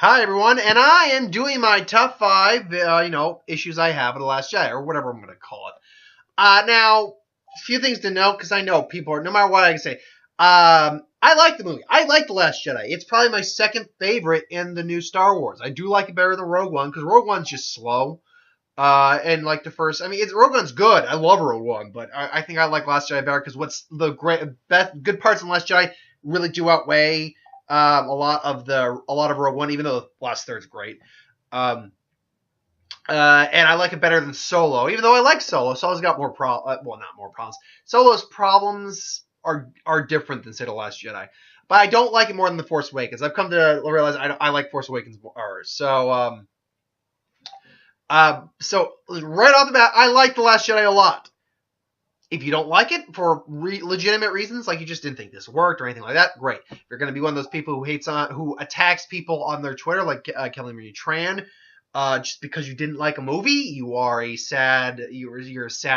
Hi everyone, and I am doing my top five, issues I have with The Last Jedi, or whatever I'm going to call it. Now, a few things to note, because I know people are, no matter what I can say, I like the movie. I like The Last Jedi. It's probably my second favorite in the new Star Wars. I do like it better than Rogue One, because Rogue One's just slow. And like the first, Rogue One's good. I love Rogue One, but I think I like Last Jedi better, because what's the good parts in The Last Jedi really do outweigh a lot of Rogue One, even though the last third's great. And I like it better than Solo, even though I like Solo. Solo's got more not more problems. Solo's problems are different than, say, The Last Jedi. But I don't like it more than The Force Awakens. I've come to realize I like Force Awakens more. So right off the bat, I like The Last Jedi a lot. If you don't like it for legitimate reasons, like you just didn't think this worked or anything like that, great. If you're going to be one of those people who attacks people on their Twitter, like Kelly Marie Tran, just because you didn't like a movie, you're a sad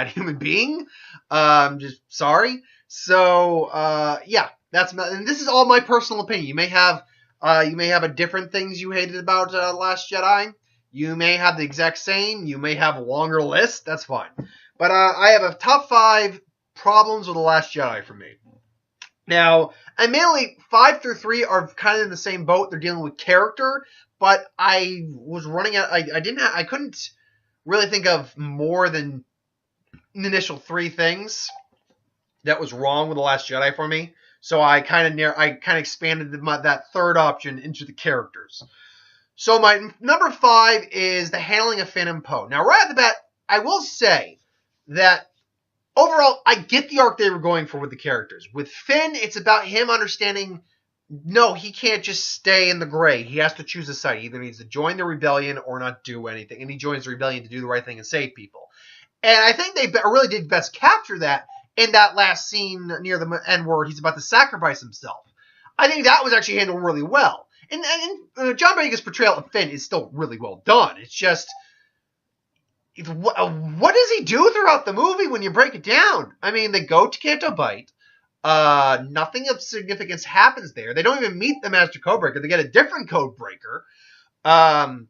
human being. Just sorry. So and this is all my personal opinion. You may have a different things you hated about Last Jedi. You may have the exact same. You may have a longer list. That's fine. But I have a top 5 problems with The Last Jedi for me. Now, mainly 5 through 3 are kind of in the same boat. They're dealing with character, but I was running out. I couldn't really think of more than the initial 3 things that was wrong with The Last Jedi for me. So I kind of expanded that third option into the characters. So my number 5 is the handling of Finn and Poe. Now, right off the bat, I will say that overall, I get the arc they were going for with the characters. With Finn, it's about him understanding, no, he can't just stay in the gray. He has to choose a side. He either needs to join the rebellion or not do anything. And he joins the rebellion to do the right thing and save people. And I think they really did best capture that in that last scene near the end where he's about to sacrifice himself. I think that was actually handled really well. And John Boyega's portrayal of Finn is still really well done. It's just, what does he do throughout the movie when you break it down? I mean, they go to Canto Bight. Nothing of significance happens there. They don't even meet the Master Codebreaker. They get a different Codebreaker. And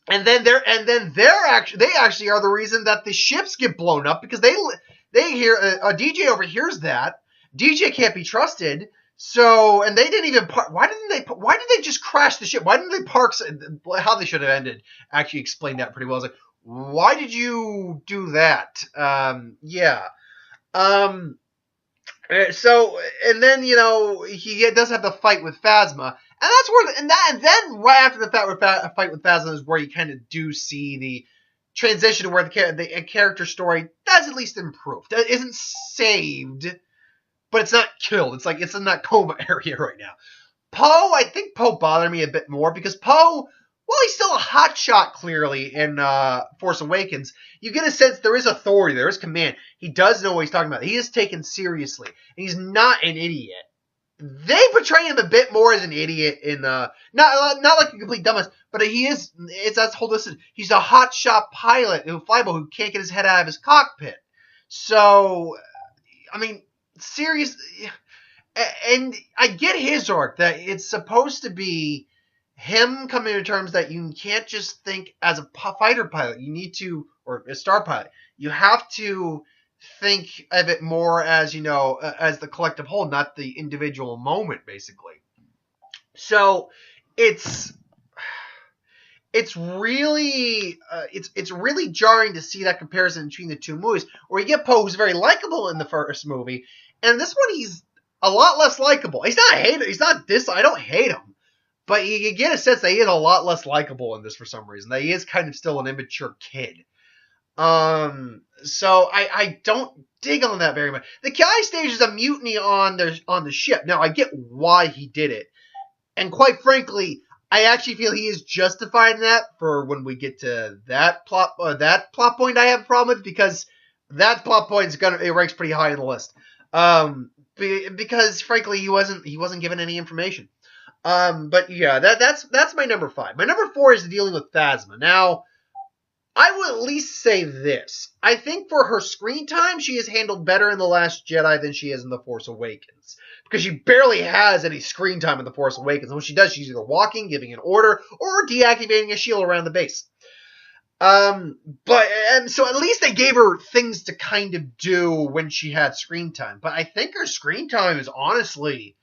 then they actually are the reason that the ships get blown up, because they hear DJ overhears that. DJ can't be trusted. So, and they didn't even why did they just crash the ship? Why didn't they park? How they should have ended actually explained that pretty well. I was like, why did you do that? So, and then, he does have the fight with Phasma. And that's where, and then right after the fight with Phasma is where you kind of do see the transition to where the character story does at least improve. It isn't saved, but it's not killed. It's like it's in that coma area right now. Poe, I think Poe bothered me a bit more because Poe, well, he's still a hotshot clearly in Force Awakens. You get a sense there is authority, there is command. He does know what he's talking about. He is taken seriously, and he's not an idiot. They portray him a bit more as an idiot in not like a complete dumbass, but he is. It's that whole listen. He's a hotshot pilot who can't get his head out of his cockpit. So, I mean, serious. And I get his arc that it's supposed to be him coming to terms that you can't just think as a fighter pilot. You need to, or a star pilot. You have to think of it more as, as the collective whole, not the individual moment, basically. So it's really jarring to see that comparison between the two movies, where you get Poe, who's very likable in the first movie, and this one he's a lot less likable. He's not a hater. He's not this. I don't hate him. But you get a sense that he is a lot less likable in this for some reason. That he is kind of still an immature kid. So I don't dig on that very much. The guy stages a mutiny on the ship. Now I get why he did it, and quite frankly, I actually feel he is justified in that for when we get to that plot point. I have a problem with, because that plot point it ranks pretty high on the list. Because frankly, he wasn't given any information. But yeah, that's my number 5. My number 4 is dealing with Phasma. Now, I will at least say this. I think for her screen time, she is handled better in The Last Jedi than she is in The Force Awakens. Because she barely has any screen time in The Force Awakens. And when she does, she's either walking, giving an order, or deactivating a shield around the base. But so at least they gave her things to kind of do when she had screen time. But I think her screen time is honestly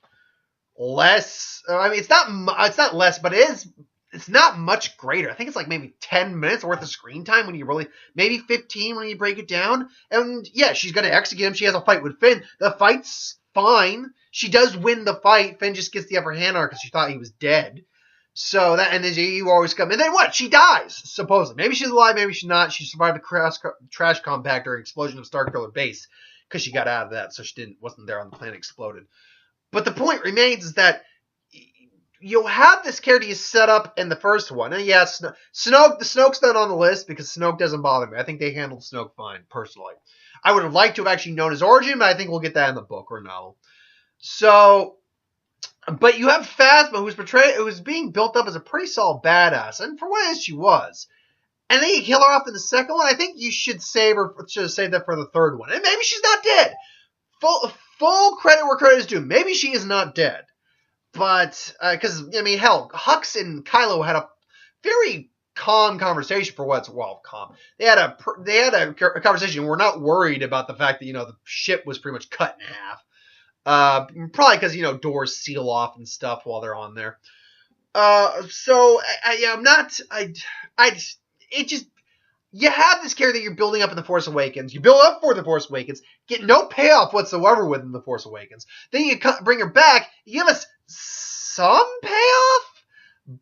less. I mean, it's not less, but it's not much greater. I think it's like maybe 10 minutes worth of screen time when you really, maybe 15 when you break it down. And yeah, she's going to execute him. She has a fight with Finn. The fight's fine. She does win the fight. Finn just gets the upper hand on her because she thought he was dead. So that, and then you always come, and then what? She dies, supposedly. Maybe she's alive, maybe she's not. She survived a trash compactor explosion of Starkiller base because she got out of that, so she wasn't there on the planet exploded. But the point remains is that you'll have this character you set up in the first one. And yeah, Snoke's not on the list because Snoke doesn't bother me. I think they handled Snoke fine, personally. I would have liked to have actually known his origin, but I think we'll get that in the book or novel. So, but you have Phasma, who's being built up as a pretty solid badass, and for what it is, she was. And then you kill her off in the second one. I think you should have saved that for the third one. And maybe she's not dead. Full credit where credit is due. Maybe she is not dead. But, because, I mean, hell, Hux and Kylo had a very calm conversation for what's, well, calm. They had a conversation. We're not worried about the fact that, the ship was pretty much cut in half. Probably because, doors seal off and stuff while they're on there. You have this character that you're building up in The Force Awakens. You build up for The Force Awakens, get no payoff whatsoever within The Force Awakens. Then you bring her back, you give us some payoff,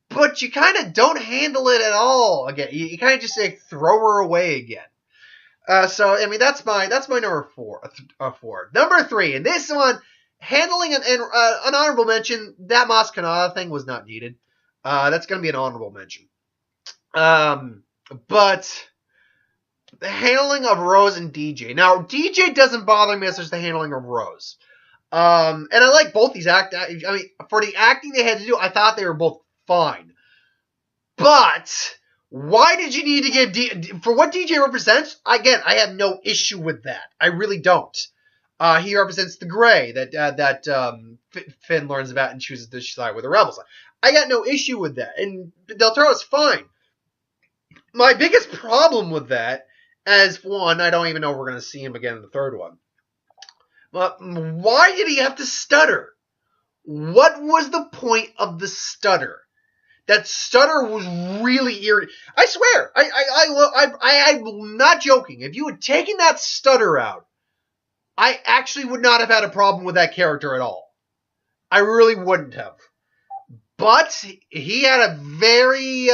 but you kind of don't handle it at all again. You kind of just throw her away again. So, I mean, that's my number four. Number 3, and this one, handling an honorable mention, that Maz Kanata thing was not needed. That's going to be an honorable mention. But the handling of Rose and DJ. Now, DJ doesn't bother me as much as the handling of Rose. And I like both these I mean, for the acting they had to do, I thought they were both fine. But why did you need to give for what DJ represents? Again, I have no issue with that. I really don't. He represents the gray that Finn learns about and chooses to side with the rebels. I got no issue with that, and Del Toro's fine. My biggest problem with that, as one, I don't even know if we're going to see him again in the third one. But why did he have to stutter? What was the point of the stutter? That stutter was really irritating. I swear, I'm not joking. If you had taken that stutter out, I actually would not have had a problem with that character at all. I really wouldn't have. But he had a very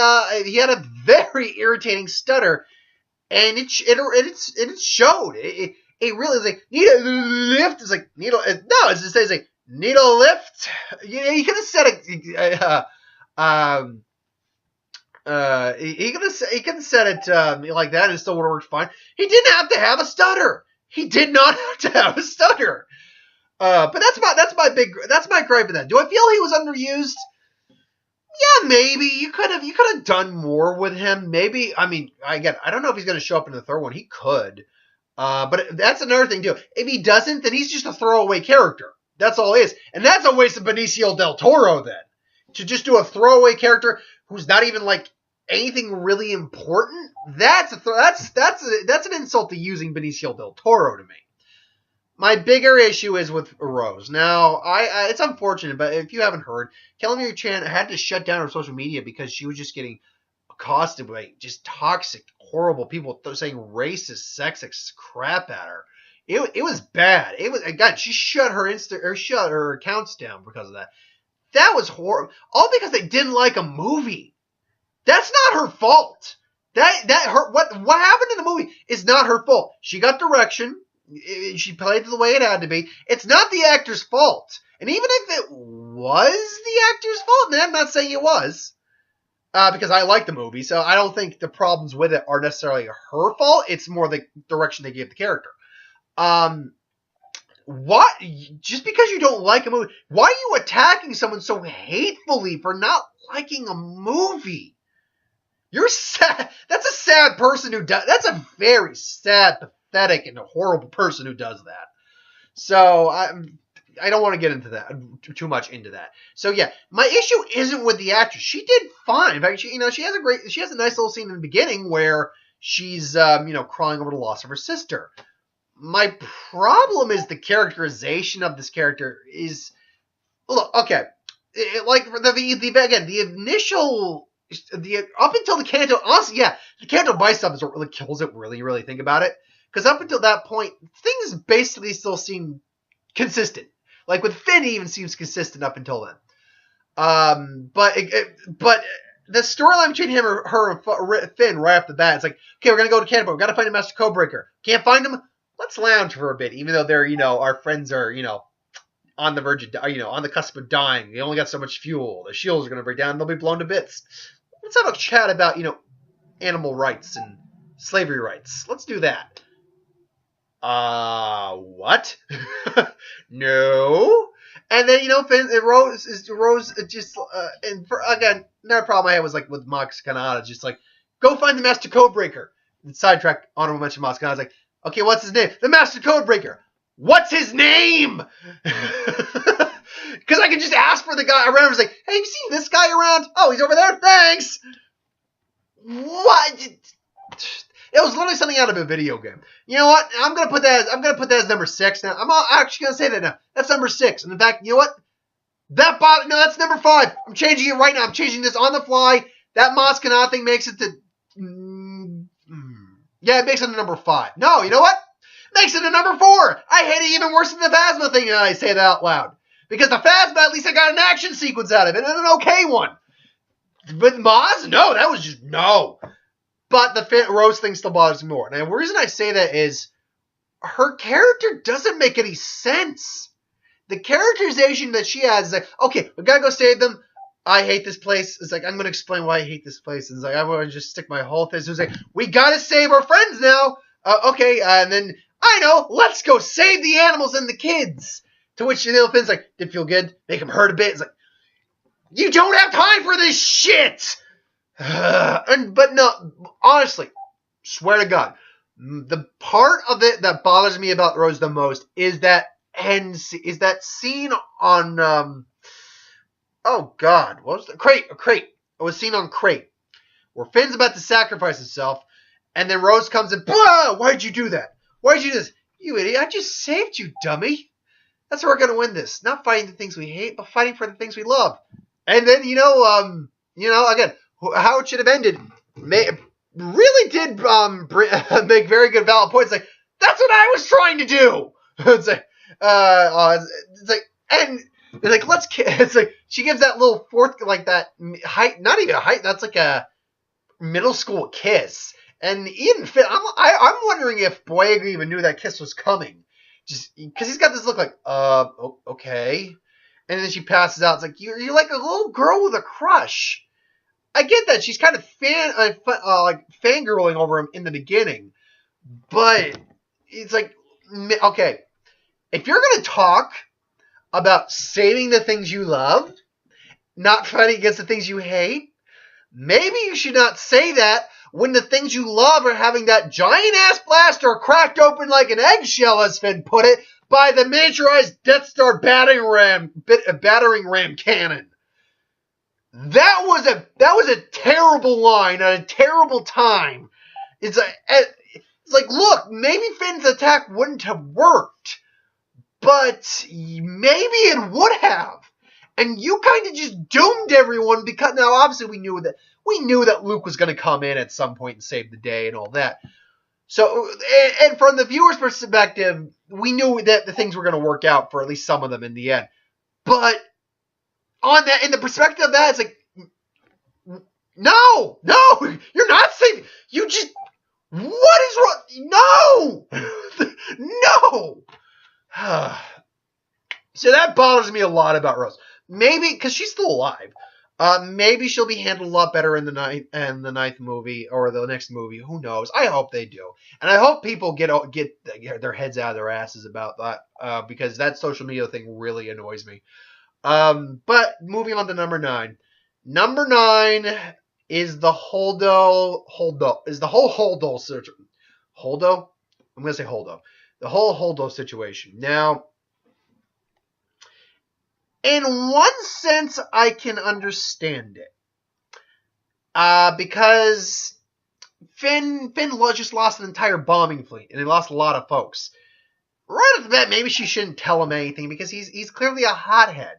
irritating stutter, and it showed. It really is like need a lift. It's like needle. No, it just says like need a lift. You could have said it. He could have said it like that, and it still would have worked fine. He didn't have to have a stutter. He did not have to have a stutter. But that's my gripe with that. Do I feel he was underused? Yeah, maybe you could have done more with him. Maybe, I mean, again, I don't know if he's going to show up in the third one. He could, but that's another thing too. If he doesn't, then he's just a throwaway character. That's all he is, and that's a waste of Benicio del Toro. Then to just do a throwaway character who's not even like anything really important. That's an insult to using Benicio del Toro to me. My bigger issue is with Rose. Now, it's unfortunate, but if you haven't heard, Kelly Chan had to shut down her social media because she was just getting accosted by just toxic, horrible people saying racist, sexist crap at her. It was bad. It was, again, she shut her accounts down because of that. That was horrible. All because they didn't like a movie. That's not her fault. What happened in the movie is not her fault. She got direction. She played it the way it had to be. It's not the actor's fault. And even if it was the actor's fault, and I'm not saying it was, because I like the movie, so I don't think the problems with it are necessarily her fault. It's more the direction they gave the character. What? Just because you don't like a movie, why are you attacking someone so hatefully for not liking a movie? You're sad. That's a sad person who does. That's a very sad, pathetic, and horrible person who does that. So I don't want to get into that too much into that. So yeah, my issue isn't with the actress. She did fine. In fact, she has a nice little scene in the beginning where she's crying over the loss of her sister. My problem is the characterization of this character is look okay. Like the initial. Up until the Canto, honestly, yeah, the Canto Bice stuff is what really kills it. Really think about it, because up until that point, things basically still seem consistent. Like with Finn, he even seems consistent up until then. But the storyline between him or her and Finn right off the bat, it's like, okay, we're gonna go to Canto, we gotta find a Master Codebreaker. Can't find him? Let's lounge for a bit, even though they're our friends are on the verge of on the cusp of dying. They only got so much fuel. The shields are gonna break down. They'll be blown to bits. Let's have a chat about, animal rights and slavery rights. Let's do that. What? No. And then, Rose just, again, another problem I had was, like, with Max Kanata, just, like, go find the Master Codebreaker. And sidetrack, honorable mention Max Kanata's like, okay, what's his name? The Master Codebreaker. What's his name? Because I can just ask for the guy around. It's like, hey, have you seen this guy around? Oh, he's over there. Thanks. What? It was literally something out of a video game. You know what? I'm gonna put that as number 6 now. I'm actually gonna say that now. That's number 6. And in fact, you know what? No, that's number 5. I'm changing it right now. I'm changing this on the fly. That Maz Kanata thing makes it to. Yeah, it makes it to number 5. No, you know what? Makes it a number 4. I hate it even worse than the Phasma thing, and I say that out loud. Because the Phasma, at least I got an action sequence out of it, and an okay one. But Maz? No, that was just, no. But the Rose thing still bothers me more. Now, the reason I say that is, her character doesn't make any sense. The characterization that she has is like, okay, we gotta go save them. I hate this place. It's like, I'm gonna explain why I hate this place. It's like, I want to just stick my whole thing. So it's like, we gotta save our friends now. Okay, and then, I know, let's go save the animals and the kids. To which the Finn's like, did it feel good? Make him hurt a bit. It's like, you don't have time for this shit! But no, honestly, swear to God, the part of it that bothers me about Rose the most is that scene on, oh God, what was the Crate? It was seen on Crate, where Finn's about to sacrifice himself, and then Rose comes in, blah! Why'd you do that? Why'd you do this? You idiot, I just saved you, dummy. That's how we're going to win this. Not fighting the things we hate, but fighting for the things we love. And then, again, how it should have ended really did make very good valid points. Like, that's what I was trying to do. It's like, she gives that little fourth, like that height, not even a height, that's like a middle school kiss. And even Finn, I'm wondering if Boyega even knew that kiss was coming. Just because he's got this look like, okay. And then she passes out. It's like, you're like a little girl with a crush. I get that. She's kind of fangirling over him in the beginning. But it's like, okay, if you're going to talk about saving the things you love, not fighting against the things you hate, maybe you should not say that when the things you love are having that giant-ass blaster cracked open like an eggshell, as Finn put it, by the miniaturized Death Star battering ram cannon. That was a terrible line at a terrible time. It's like, look, maybe Finn's attack wouldn't have worked, but maybe it would have. And you kind of just doomed everyone because now obviously we knew that Luke was going to come in at some point and save the day and all that. So, and from the viewer's perspective, we knew that the things were going to work out for at least some of them in the end. But on that, in the perspective of that, it's like, no, you're not saving. You just, what is wrong? No. So that bothers me a lot about Rose. Maybe because she's still alive. Maybe she'll be handled a lot better in the ninth movie or the next movie. Who knows? I hope they do, and I hope people get their heads out of their asses about that because that social media thing really annoys me. But moving on to number 9. Number 9 is the is the whole Holdo Holdo? I'm gonna say Holdo. The whole Holdo situation. Now, in one sense, I can understand it. Because Finn just lost an entire bombing fleet, and he lost a lot of folks. Right off the bat, maybe she shouldn't tell him anything because he's clearly a hothead.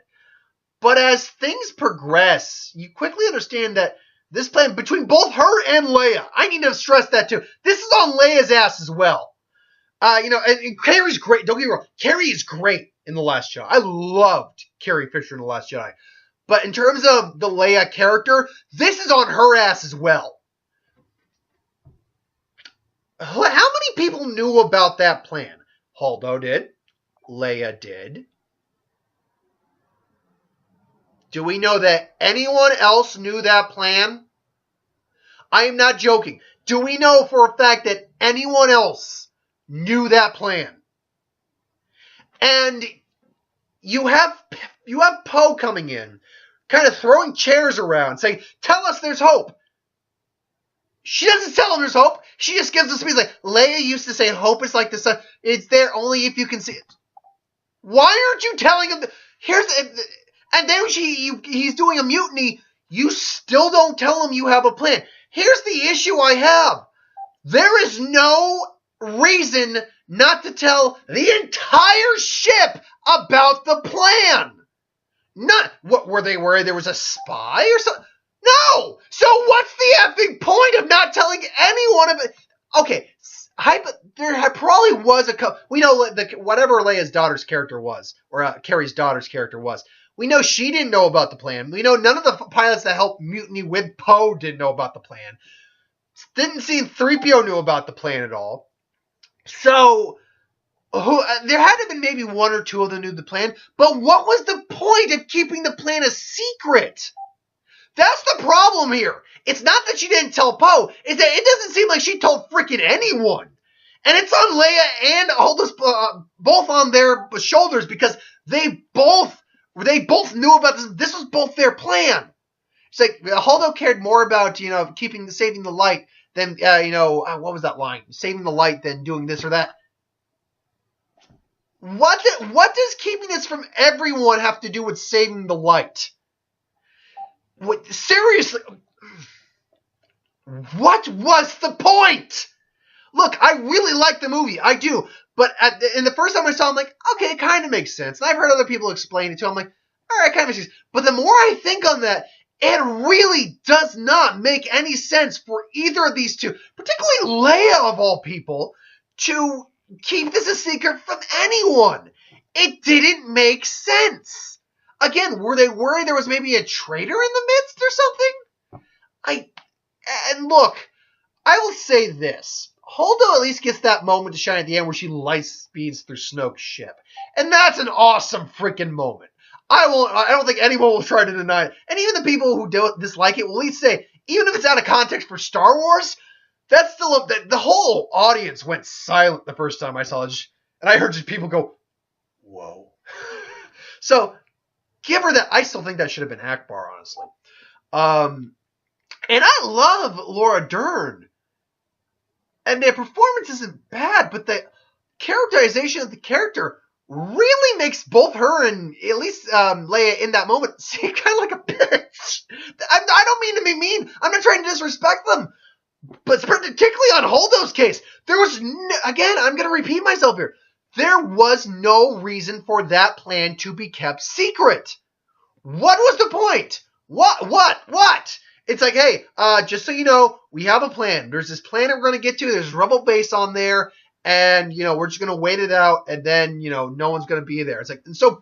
But as things progress, you quickly understand that this plan between both her and Leia, I need to stress that too. This is on Leia's ass as well. And Carrie's great. Don't get me wrong. Carrie is great in The Last Jedi. I loved Carrie Fisher in The Last Jedi. But in terms of the Leia character, this is on her ass as well. How many people knew about that plan? Holdo did. Leia did. Do we know that anyone else knew that plan? I am not joking. Do we know for a fact that anyone else knew that plan? And you have Poe coming in, kind of throwing chairs around, saying, tell us there's hope. She doesn't tell him there's hope. She just gives the speech like, Leia used to say hope is like the sun. It's there only if you can see it. Why aren't you telling him? And then he's doing a mutiny. You still don't tell him you have a plan. Here's the issue I have. There is no reason not to tell the entire ship about the plan. Not what were they worried there was a spy or something? No. So what's the effing point of not telling anyone of it? Okay, there probably was a couple. We know whatever Leia's daughter's character was, or Carrie's daughter's character was. We know she didn't know about the plan. We know none of the pilots that helped mutiny with Poe didn't know about the plan. Didn't seem 3PO knew about the plan at all. So there had to have been maybe one or two of them knew the plan. But what was the point of keeping the plan a secret? That's the problem here. It's not that she didn't tell Poe. It's that it doesn't seem like she told freaking anyone. And it's on Leia and Holdo's both on their shoulders because they both knew about this. This was both their plan. It's like Holdo cared more about saving the light than what was that line? Saving the light than doing this or that. What does keeping this from everyone have to do with saving the light? Seriously, what was the point? Look, I really like the movie. I do. But in the first time I saw it, I'm like, okay, it kind of makes sense. And I've heard other people explain it too. I'm like, all right, it kind of makes sense. But the more I think on that, it really does not make any sense for either of these two, particularly Leia of all people, to keep this a secret from anyone. It didn't make sense. Again, were they worried there was maybe a traitor in the midst or something? And look, I will say this. Holdo at least gets that moment to shine at the end where she light speeds through Snoke's ship. And that's an awesome freaking moment. I don't think anyone will try to deny it. And even the people who don't dislike it will at least say, even if it's out of context for Star Wars, that's still the whole audience went silent the first time I saw it. And I heard just people go, whoa. So, give her that. I still think that should have been Akbar, honestly. And I love Laura Dern. And their performance isn't bad, but the characterization of the character really makes both her and at least Leia in that moment seem kind of like a bitch. I don't mean to be mean. I'm not trying to disrespect them. But particularly on Holdo's case, there was, again, I'm going to repeat myself here. There was no reason for that plan to be kept secret. What was the point? What? It's like, hey, just so you know, we have a plan. There's this planet we're going to get to. There's a rebel base on there. And, we're just going to wait it out. And then, no one's going to be there. It's like, so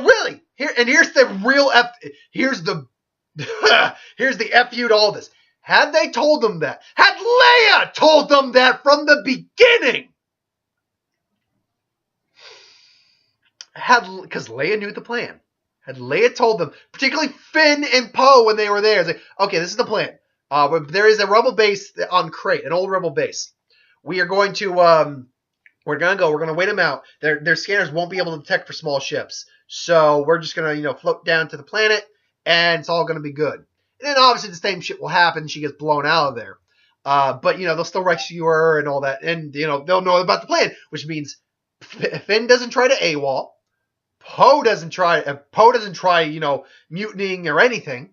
really, here's the real here's the F you to all this. Had they told them that, had Leia told them that from the beginning, because Leia knew the plan. Had Leia told them, particularly Finn and Poe when they were there, it's like, okay, this is the plan. There is a rebel base on Crate, an old rebel base. We are going to, we're going to wait them out. Their scanners won't be able to detect for small ships. So we're just going to, float down to the planet, and it's all going to be good. And obviously the same shit will happen. She gets blown out of there. But, they'll still rescue her and all that. And, they'll know about the plan, which means Finn doesn't try to AWOL. Poe doesn't try, mutinying or anything.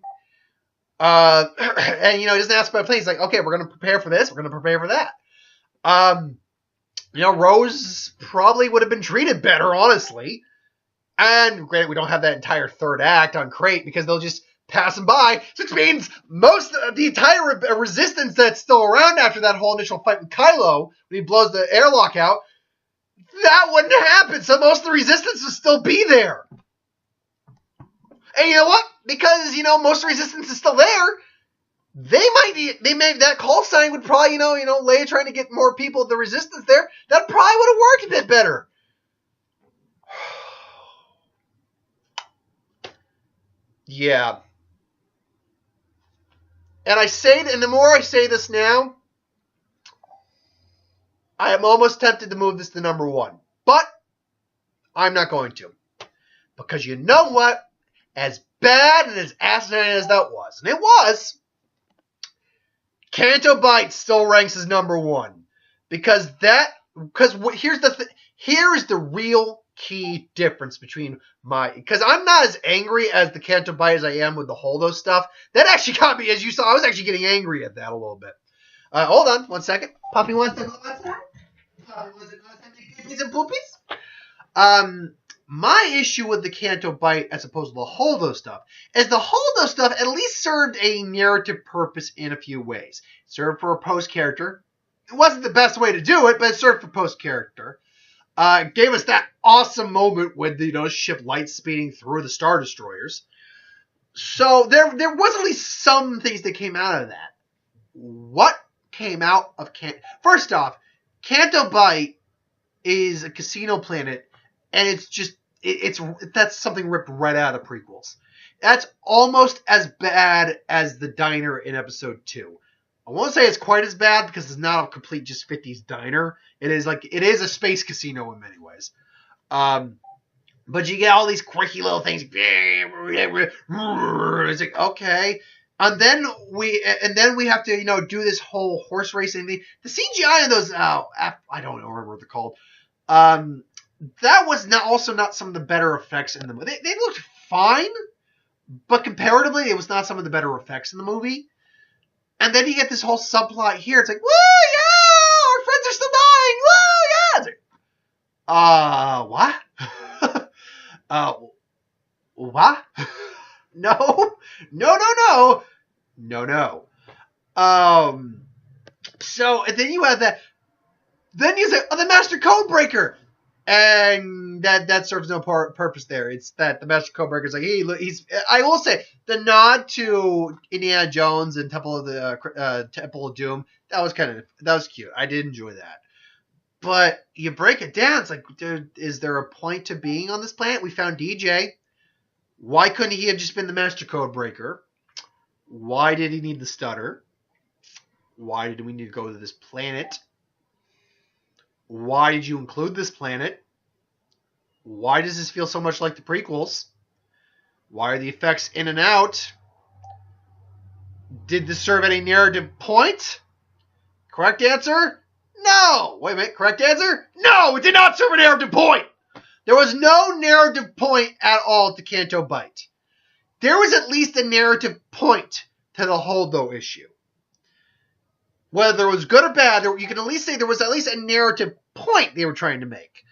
And, he doesn't ask about a plan. He's like, okay, we're going to prepare for this. We're going to prepare for that. Rose probably would have been treated better, honestly. And granted, we don't have that entire third act on Crate because they'll just pass him by, which means the entire resistance that's still around after that whole initial fight with Kylo, when he blows the airlock out, that wouldn't happen. So most of the resistance would still be there. And you know what? Because, most of the resistance is still there, that call sign would probably, Leia trying to get more people of the resistance there, that probably would have worked a bit better. Yeah. And the more I say this now, I am almost tempted to move this to number 1. But I'm not going to. Because you know what? As bad and as asinine as that was, and it was, Canto Bight still ranks as number 1. Because here's the real key difference between because I'm not as angry as the Canto Bight as I am with the Holdo stuff. That actually got me, as you saw, I was actually getting angry at that a little bit. Hold on 1 second. Puppy wants to go outside. Puppy wants to go outside to get some poopies. My issue with the Canto Bight as opposed to the Holdo stuff is the Holdo stuff at least served a narrative purpose in a few ways. It served for a post character. It wasn't the best way to do it, but it served for post character. It gave us that awesome moment with the ship light speeding through the Star Destroyers. So there was at least some things that came out of that. What came out of First off, Canto Bight is a casino planet, and it's just that's something ripped right out of the prequels. That's almost as bad as the diner in episode 2. I won't say it's quite as bad because it's not a complete just 50s diner. It is a space casino in many ways. But you get all these quirky little things. It's like, okay. And then we have to, do this whole horse racing thing. The CGI in those, I don't remember what they're called. That was not some of the better effects in the movie. They looked fine, but comparatively, it was not some of the better effects in the movie. And then you get this whole subplot here. It's like, woo, yeah, our friends are still dying. Woo, yeah. What? What? No. So, and then you have that. Then you say, the Master Code Breaker. And that serves no purpose there. It's that the Master Code Breaker is like, I will say, the nod to Indiana Jones and Temple of Doom, that was cute. I did enjoy that. But you break it down, it's like, dude, is there a point to being on this planet? We found DJ. Why couldn't he have just been the Master Code Breaker? Why did he need the stutter? Why did we need to go to this planet? Why did you include this planet? Why does this feel so much like the prequels? Why are the effects in and out? Did this serve any narrative point? Correct answer? No! Wait a minute, correct answer? No, it did not serve a narrative point! There was no narrative point at all at the Canto Bight. There was at least a narrative point to the Holdo issue. Whether it was good or bad, you can at least say there was at least a narrative point they were trying to make.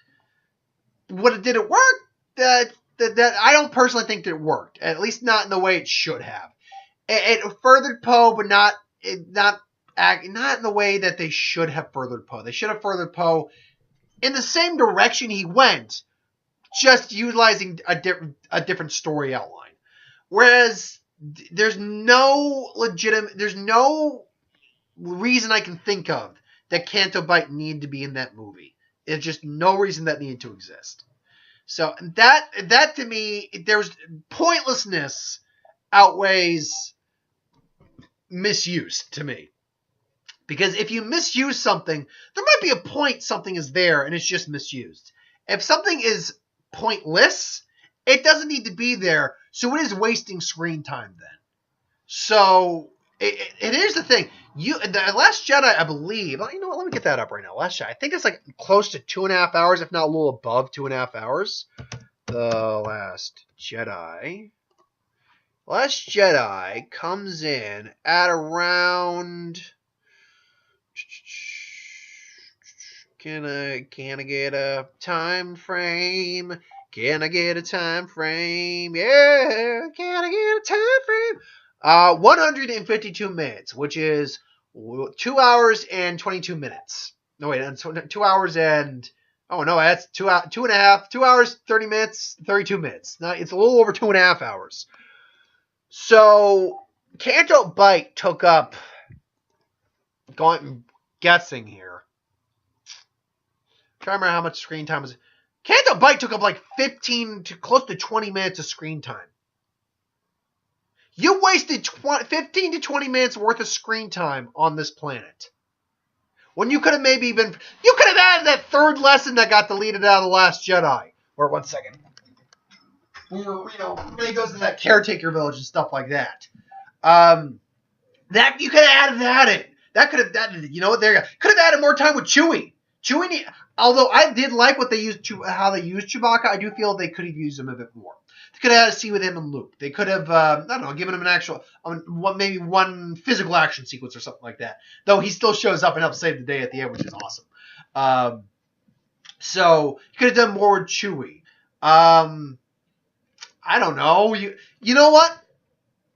Did it work? That I don't personally think that it worked. At least not in the way it should have. It furthered Poe, but not in the way that they should have furthered Poe. They should have furthered Poe in the same direction he went, just utilizing a different story outline. Whereas there's no reason I can think of that Canto Bight needed to be in that movie. There's just no reason that needed to exist. So that to me, there's pointlessness outweighs misuse to me. Because if you misuse something, there might be a point something is there and it's just misused. If something is pointless, it doesn't need to be there, so it is wasting screen time then. So here's the thing. The Last Jedi, I believe. You know what? Let me get that up right now. Last Jedi. I think it's like close to 2.5 hours, if not a little above 2.5 hours. The Last Jedi. Last Jedi comes in at around. Can I get a time frame? Can I get a time frame? Yeah, can I get a time frame? 152 minutes, which is 2 hours and 22 minutes. No, wait, 2 hours and... Oh, no, that's 2 hours, 30 minutes, 32 minutes. Now, it's a little over 2.5 hours. So, Canto Bight took up... guessing here. I'm trying to remember how much screen time was. Canto Bight took up like 15 to close to 20 minutes of screen time. You wasted 15 to 20 minutes worth of screen time on this planet. When you could have maybe been... You could have added that third lesson that got deleted out of The Last Jedi. Or, one second. When he goes to that caretaker village and stuff like that. That you could have added that in. That could have... You know what? There you go. Could have added more time with Chewie. Although I did like what they used how they used Chewbacca, I do feel they could have used him a bit more. They could have had a scene with him and Luke. They could have, I don't know, given him an actual, maybe one physical action sequence or something like that. Though he still shows up and helps save the day at the end, which is awesome. So you could have done more with Chewie. I don't know. You know what?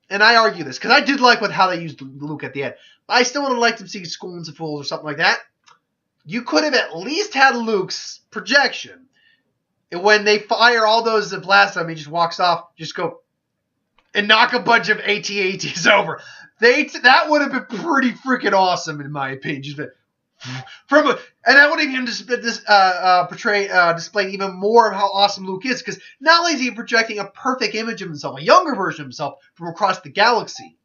And I argue this because I did like how they used Luke at the end. I still would have liked to see Schoolings of Fools or something like that. You could have at least had Luke's projection. And when they fire all those that blast him, he just walks off, just go and knock a bunch of AT-ATs over. That would have been pretty freaking awesome, in my opinion. Just and that would have even displayed even more of how awesome Luke is, because not only is he projecting a perfect image of himself, a younger version of himself from across the galaxy,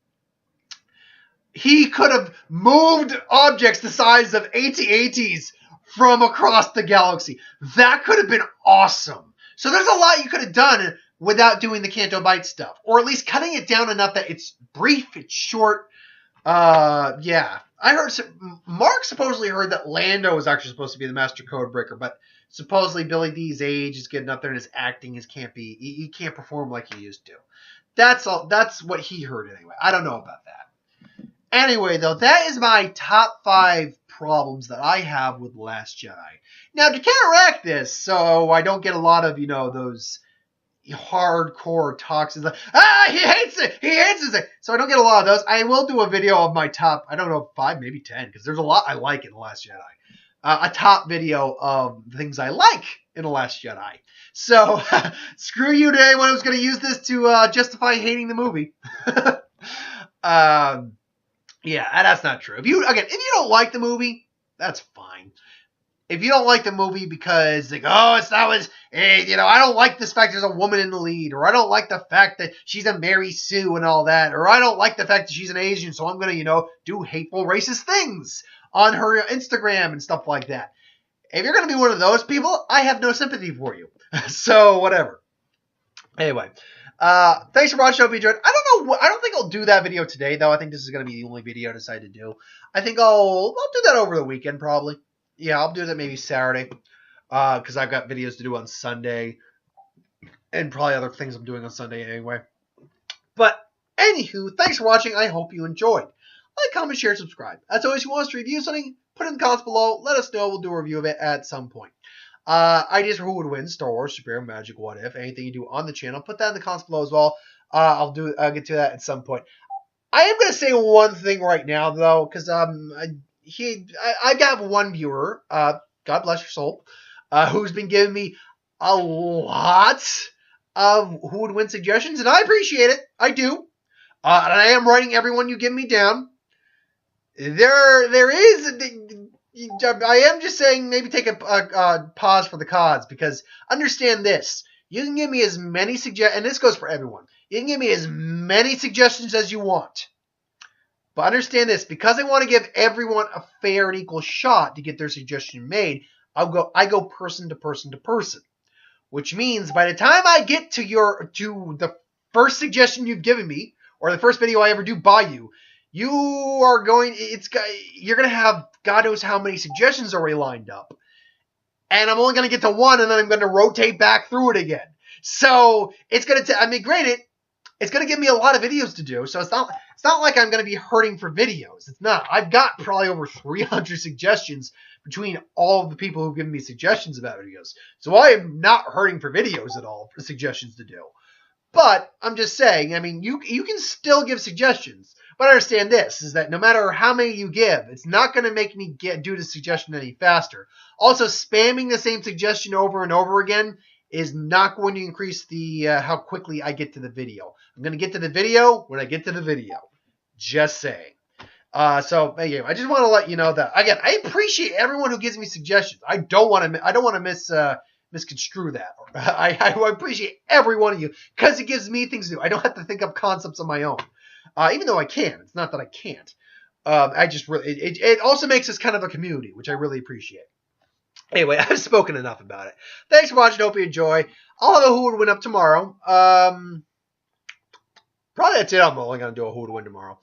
he could have moved objects the size of AT-ATs from across the galaxy. That could have been awesome. So there's a lot you could have done without doing the Canto Bight stuff. Or at least cutting it down enough that it's brief, it's short. Yeah. I heard... Mark supposedly heard that Lando was actually supposed to be the Master Codebreaker, but supposedly Billy D's age is getting up there and his acting he can't perform like he used to. That's all. That's what he heard anyway. I don't know about that. Anyway, though, that is my top 5 problems that I have with Last Jedi. Now, to counteract this, so I don't get a lot of, those hardcore talks. Like, he hates it! He hates it! So I don't get a lot of those. I will do a video of my top, I don't know, 5, maybe 10, because there's a lot I like in The Last Jedi. A top video of things I like in The Last Jedi. So, screw you to anyone who's going to use this to justify hating the movie. Yeah, that's not true. If you don't like the movie, that's fine. If you don't like the movie because, it's not what, I don't like this fact there's a woman in the lead, or I don't like the fact that she's a Mary Sue and all that, or I don't like the fact that she's an Asian, so I'm going to, do hateful racist things on her Instagram and stuff like that. If you're going to be one of those people, I have no sympathy for you. So, whatever. Anyway. Thanks for watching. I hope you enjoyed. I don't think I'll do that video today, though. I think this is going to be the only video I decide to do. I think I'll do that over the weekend, probably. Yeah, I'll do that maybe Saturday. Because I've got videos to do on Sunday. And probably other things I'm doing on Sunday anyway. But, anywho, thanks for watching. I hope you enjoyed. Like, comment, share, subscribe. As always, if you want us to review something, put it in the comments below. Let us know. We'll do a review of it at some point. Ideas for who would win, Star Wars, Superhero, Magic, What If, anything you do on the channel, put that in the comments below as well. I'll get to that at some point. I am going to say one thing right now, though, because I got one viewer, God bless your soul, who's been giving me a lot of who would win suggestions, and I appreciate it. I do. And I am writing everyone you give me down. There is... I am just saying maybe take a pause for the cause, because understand this. You can give me as many suggestions, and this goes for everyone. You can give me as many suggestions as you want. But understand this, because I want to give everyone a fair and equal shot to get their suggestion made, I go person to person to person. Which means by the time I get to the first suggestion you've given me, or the first video I ever do by you, you're going to have God knows how many suggestions already lined up. And I'm only going to get to one, and then I'm going to rotate back through it again. So it's going to, granted, it's going to give me a lot of videos to do. So it's not like I'm going to be hurting for videos. It's not. I've got probably over 300 suggestions between all of the people who've given me suggestions about videos. So I am not hurting for videos at all for suggestions to do. But I'm just saying, you can still give suggestions. But understand this, is that no matter how many you give, it's not going to make me do the suggestion any faster. Also, spamming the same suggestion over and over again is not going to increase the how quickly I get to the video. I'm going to get to the video when I get to the video. Just saying. So anyway, I just want to let you know that, again, I appreciate everyone who gives me suggestions. I don't want to misconstrue that. I appreciate every one of you because it gives me things to do. I don't have to think up concepts on my own. Even though I can. It's not that I can't. It also makes us kind of a community, which I really appreciate. Anyway, I've spoken enough about it. Thanks for watching. Hope you enjoy. I'll have a Who Would Win up tomorrow. Probably that's it. I'm only going to do a Who Would Win tomorrow.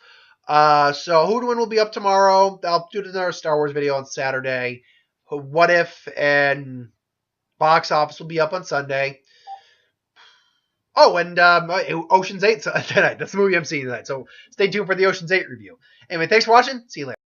So Who Would Win will be up tomorrow. I'll do another Star Wars video on Saturday. What If and Box Office will be up on Sunday. Oh, and Ocean's 8 tonight. That's the movie I'm seeing tonight. So stay tuned for the Ocean's 8 review. Anyway, thanks for watching. See you later.